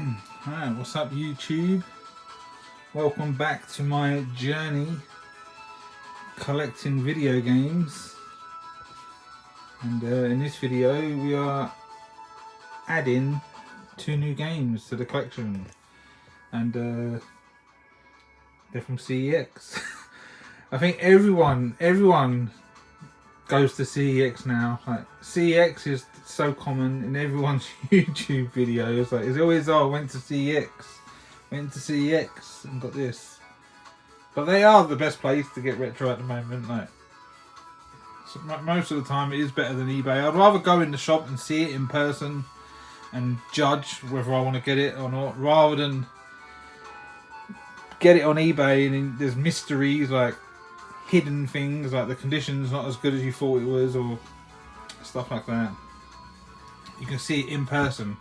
Alright, what's up YouTube? Welcome back to my journey collecting video games. And in this video we are adding 2 new games to the collection. And they're from CEX. I think everyone goes to CEX now. Like, CEX is so common in everyone's YouTube videos. Like, it's always, oh, went to CEX and got this. But they are the best place to get retro at the moment. Like, so most of the time it is better than eBay. I'd rather go in the shop and see it in person and judge whether I want to get it or not, rather than get it on eBay and then there's mysteries like hidden things, like the condition's not as good as you thought it was, or stuff like that. You can see it in person.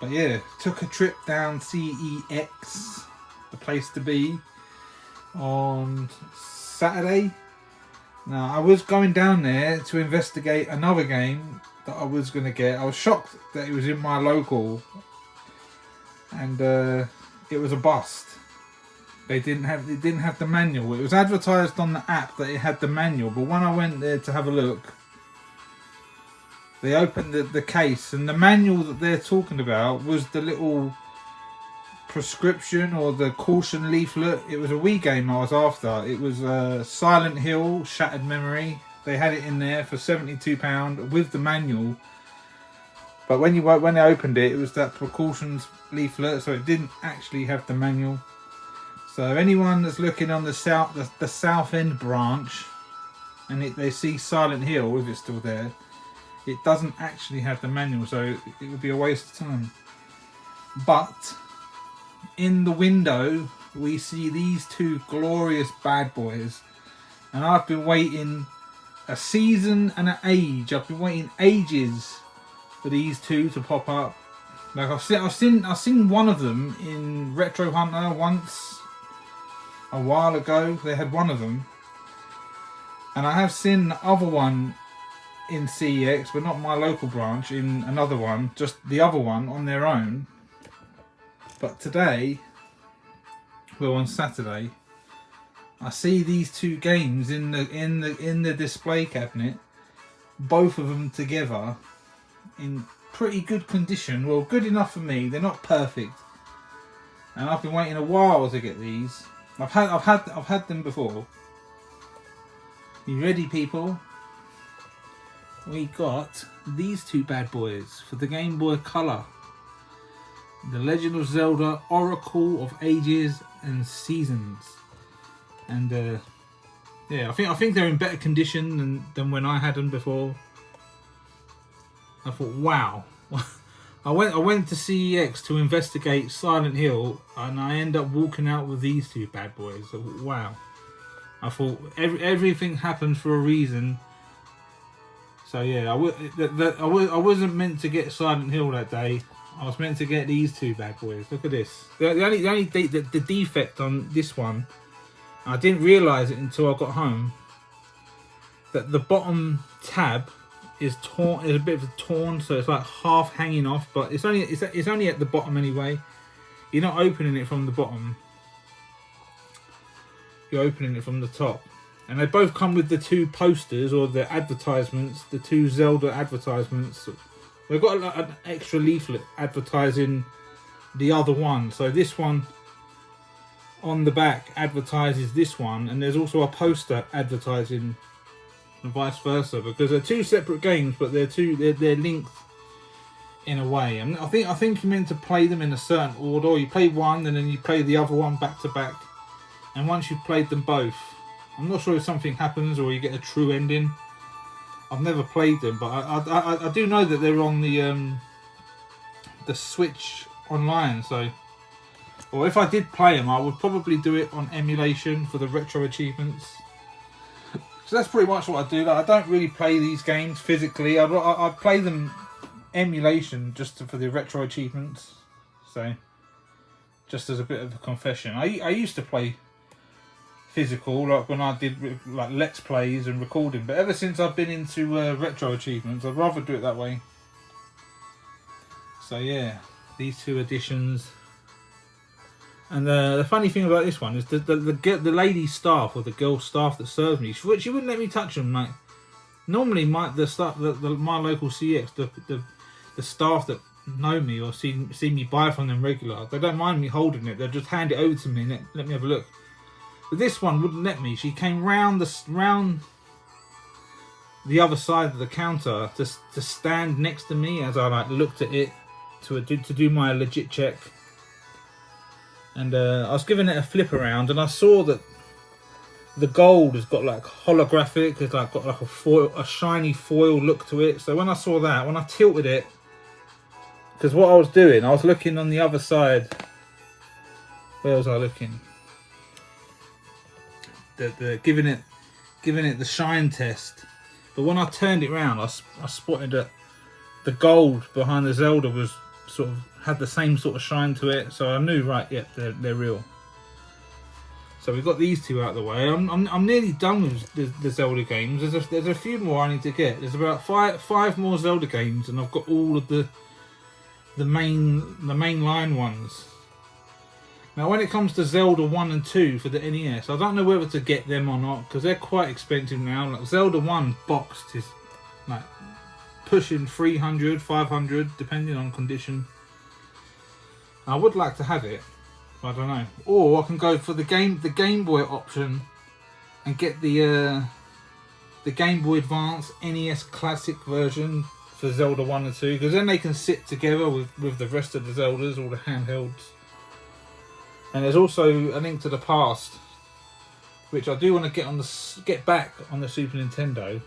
But yeah, took a trip down CEX, the place to be, on Saturday. Now, I was going down there to investigate another game that I was going to get. I was shocked that it was in my local, and it was a bust. It didn't have the manual. It was advertised on the app that it had the manual, but when I went there to have a look, they opened the case, and the manual that they're talking about was the little prescription or the caution leaflet. It was a Wii game I was after. It was Silent Hill Shattered Memory. They had it in there for £72 with the manual. But when they opened it, it was that precautions leaflet, so it didn't actually have the manual. So anyone that's looking on the South End branch, and they see Silent Hill, if it's still there, it doesn't actually have the manual, so it would be a waste of time. But in the window, we see these 2 glorious bad boys, and I've been waiting a season and an age. I've been waiting ages for these 2 to pop up. Like I've seen one of them in Retro Hunter once. A while ago, they had one of them, and I have seen the other one in CEX, but not my local branch, in another one, just the other one on their own. But today, well, on Saturday, I see these 2 games in the display cabinet, both of them together, in pretty good condition. Well, good enough for me. They're not perfect, and I've been waiting a while to get these. I've had them before. You ready, people? We got these 2 bad boys for the Game Boy Color. The Legend of Zelda Oracle of Ages and Seasons. And yeah, I think they're in better condition than when I had them before. I thought, wow. I went to CEX to investigate Silent Hill, and I end up walking out with these 2 bad boys. So, wow. I thought everything happens for a reason. So yeah, I wasn't meant to get Silent Hill that day. I was meant to get these 2 bad boys. Look at this. The only defect on this one, I didn't realise it until I got home, that the bottom tab is torn. Is a bit of a torn, so it's like half hanging off. But it's only at the bottom anyway. You're not opening it from the bottom. You're opening it from the top. And they both come with the 2 posters, or the advertisements, the 2 Zelda advertisements. They've got an extra leaflet advertising the other one. So this one on the back advertises this one, and there's also a poster advertising, and vice versa, because they're 2 separate games, but they're linked in a way. And I think you're meant to play them in a certain order. You play one and then you play the other one back to back. And once you've played them both, I'm not sure if something happens or you get a true ending. I've never played them, but I do know that they're on the Switch online. So, or if I did play them, I would probably do it on emulation for the retro achievements. So that's pretty much what I do. Like, I don't really play these games physically. I play them emulation just for the retro achievements. So, just as a bit of a confession, I used to play physical, like when I did like let's plays and recording, but ever since I've been into retro achievements, I'd rather do it that way. So yeah, these two editions. And the funny thing about this one is the lady staff or the girl staff that served me, she wouldn't let me touch them. Like normally, my local CEX, the staff that know me or see me buy from them regular, they don't mind me holding it. They'll just hand it over to me and let me have a look. But this one wouldn't let me. She came round the other side of the counter to stand next to me as I like looked at it to do my legit check. And I was giving it a flip around, and I saw that the gold has got like holographic. It's like got like a shiny foil look to it. So when I saw that, when I tilted it, because what I was doing, I was looking on the other side. Where was I looking? Giving it the shine test. But when I turned it round, I spotted that the gold behind the Zelda was sort of had the same sort of shine to it. So I knew, right, yep, they're real. So we've got these two out of the way. I'm nearly done with the Zelda games. There's a few more I need to get. There's about five more Zelda games, and I've got all of the main line ones. Now, when it comes to Zelda 1 and 2 for the NES, I don't know whether to get them or not because they're quite expensive now. Like Zelda 1 boxed is like pushing 300, 500 depending on condition. I would like to have it, but I don't know. Or I can go for the Game Boy option and get the Game Boy Advance NES Classic version for Zelda 1 and 2, because then they can sit together with the rest of the Zeldas, all the handhelds. And there's also A Link to the Past, which I do want to get back on the Super Nintendo.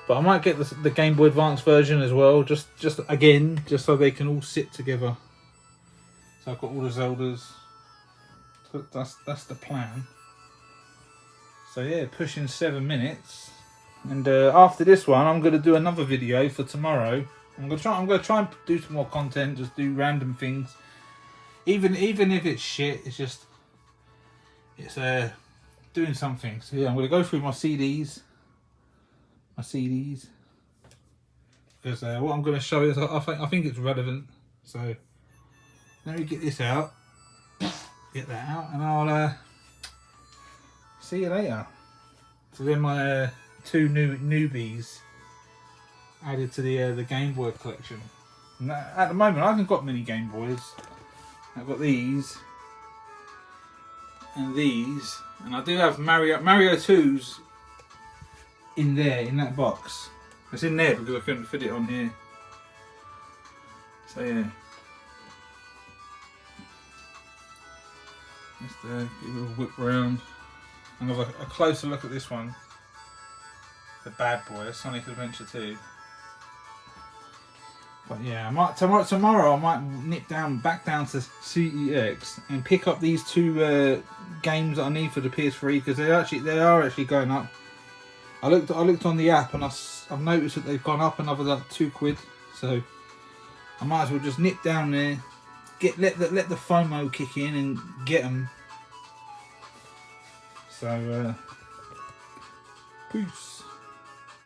But I might get the Game Boy Advance version as well, just so they can all sit together. So I've got all the Zeldas. That's the plan. So yeah, pushing 7 minutes. And after this one, I'm going to do another video for tomorrow. I'm going to try and do some more content, just do random things. Even if it's shit, it's doing something. So yeah, I'm going to go through my CDs. Because what I'm going to show is I think it's relevant. So let me get this out, get that out, and I'll see you later. So then my two newbies added to the Game Boy collection. And at the moment, I haven't got many Game Boys. I've got these and these, and I do have Mario 2's in there, in that box. It's in there because I couldn't fit it on here. So yeah, just give it a little whip round and have a closer look at this one, the bad boy, Sonic Adventure 2. But yeah, tomorrow I might nip back down to CEX and pick up these two games that I need for the PS3, because they are actually going up. I looked on the app and I've noticed that they've gone up another like £2. So I might as well just nip down there, let the FOMO kick in and get them. So peace.